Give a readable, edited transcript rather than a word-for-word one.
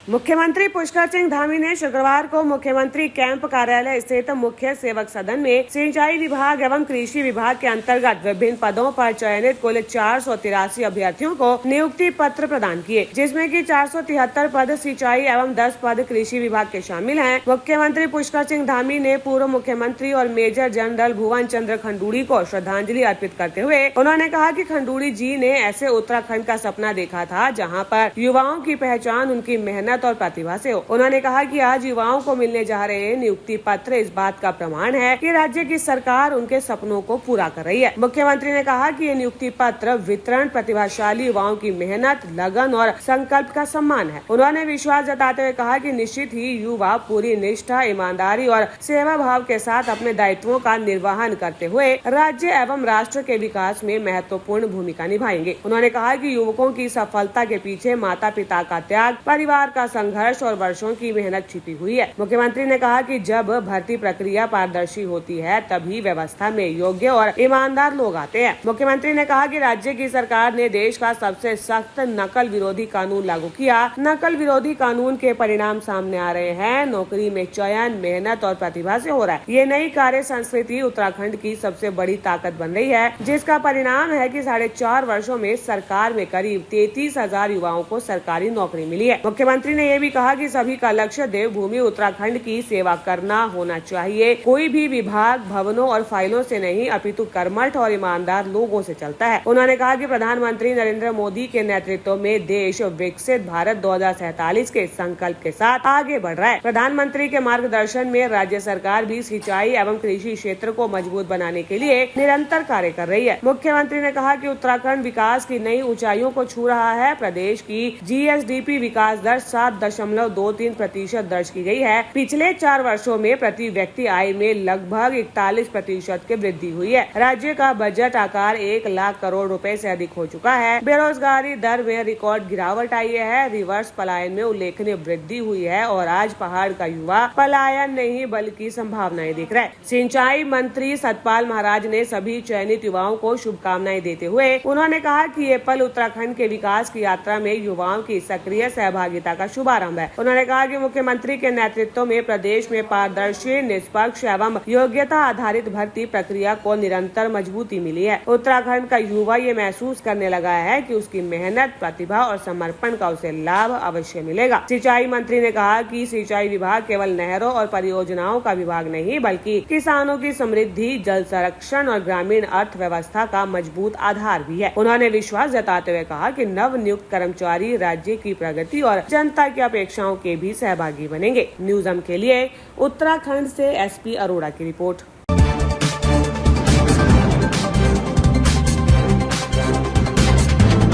मुख्यमंत्री पुष्कर सिंह धामी ने शुक्रवार को मुख्यमंत्री कैंप कार्यालय स्थित मुख्य सेवक सदन में सिंचाई विभाग एवं कृषि विभाग के अंतर्गत विभिन्न पदों पर चयनित कुल 483 अभ्यर्थियों को नियुक्ति पत्र प्रदान किए, जिसमें कि 473 पद सिंचाई एवं 10 पद कृषि विभाग के शामिल हैं। मुख्यमंत्री पुष्कर सिंह धामी ने पूर्व मुख्यमंत्री और मेजर जनरल भुवन चंद्र खंडूड़ी को श्रद्धांजलि अर्पित करते हुए उन्होंने कहा कि खंडूड़ी जी ने ऐसे उत्तराखंड का सपना देखा था जहाँ पर युवाओं की पहचान उनकी मेहनत और प्रतिभा से हो। उन्होंने कहा कि आज युवाओं को मिलने जा रहे नियुक्ति पत्र इस बात का प्रमाण है कि राज्य की सरकार उनके सपनों को पूरा कर रही है। मुख्यमंत्री ने कहा कि ये नियुक्ति पत्र वितरण प्रतिभाशाली युवाओं की मेहनत, लगन और संकल्प का सम्मान है। उन्होंने विश्वास जताते हुए कहा कि निश्चित ही युवा पूरी निष्ठा, ईमानदारी और सेवा भाव के साथ अपने दायित्वों का निर्वहन करते हुए राज्य एवं राष्ट्र के विकास में महत्वपूर्ण भूमिका निभाएंगे। उन्होंने कहा कि युवकों की सफलता के पीछे माता पिता का त्याग, परिवार का संघर्ष और वर्षों की मेहनत छिपी हुई है। मुख्यमंत्री ने कहा कि जब भर्ती प्रक्रिया पारदर्शी होती है तभी व्यवस्था में योग्य और ईमानदार लोग आते हैं। मुख्यमंत्री ने कहा कि राज्य की सरकार ने देश का सबसे सख्त नकल विरोधी कानून लागू किया। नकल विरोधी कानून के परिणाम सामने आ रहे हैं। नौकरी में चयन मेहनत और प्रतिभा से हो रहा है। ये नई कार्य संस्कृति उत्तराखंड की सबसे बड़ी ताकत बन रही है, जिसका परिणाम है कि 4.5 वर्षों में सरकार में करीब 33,000 युवाओं को सरकारी नौकरी मिली है। मुख्यमंत्री ने यह भी कहा कि सभी का लक्ष्य देवभूमि उत्तराखंड की सेवा करना होना चाहिए। कोई भी विभाग भवनों और फाइलों से नहीं अपितु कर्मठ और ईमानदार लोगों से चलता है। उन्होंने कहा कि प्रधानमंत्री नरेंद्र मोदी के नेतृत्व में देश विकसित भारत 2047 के संकल्प के साथ आगे बढ़ रहा है। प्रधानमंत्री के मार्गदर्शन में राज्य सरकार भी सिंचाई एवं कृषि क्षेत्र को मजबूत बनाने के लिए निरंतर कार्य कर रही है। मुख्यमंत्री ने कहा कि उत्तराखंड विकास की नई ऊंचाइयों को छू रहा है। प्रदेश की GSDP विकास दर 7.23% दर्ज की गई है। पिछले 4 वर्षों में प्रति व्यक्ति आय में लगभग 41% की वृद्धि हुई है। राज्य का बजट आकार 1 लाख करोड़ रुपए से अधिक हो चुका है। बेरोजगारी दर में रिकॉर्ड गिरावट आई है। रिवर्स पलायन में उल्लेखनीय वृद्धि हुई है और आज पहाड़ का युवा पलायन नहीं बल्कि संभावनाएं दिख रहा है। सिंचाई मंत्री सतपाल महाराज ने सभी चयनित युवाओं को शुभकामनाएं देते हुए उन्होंने कहा कि ये पल उत्तराखंड के विकास की यात्रा में युवाओं की सक्रिय सहभागिता का शुभारंभ है। उन्होंने कहा कि मुख्यमंत्री के नेतृत्व में प्रदेश में पारदर्शी, निष्पक्ष एवं योग्यता आधारित भर्ती प्रक्रिया को निरंतर मजबूती मिली है। उत्तराखंड का युवा ये महसूस करने लगा है कि उसकी मेहनत, प्रतिभा और समर्पण का उसे लाभ अवश्य मिलेगा। सिंचाई मंत्री ने कहा कि सिंचाई विभाग केवल नहरों और परियोजनाओं का विभाग नहीं बल्कि किसानों की समृद्धि, जल संरक्षण और ग्रामीण अर्थव्यवस्था का मजबूत आधार भी है। उन्होंने विश्वास जताते हुए कहा कि नव नियुक्त कर्मचारी राज्य की प्रगति और जनता की अपेक्षाओं के भी सहभागी बनेंगे। न्यूज़म के लिए उत्तराखंड से SP अरोड़ा की रिपोर्ट।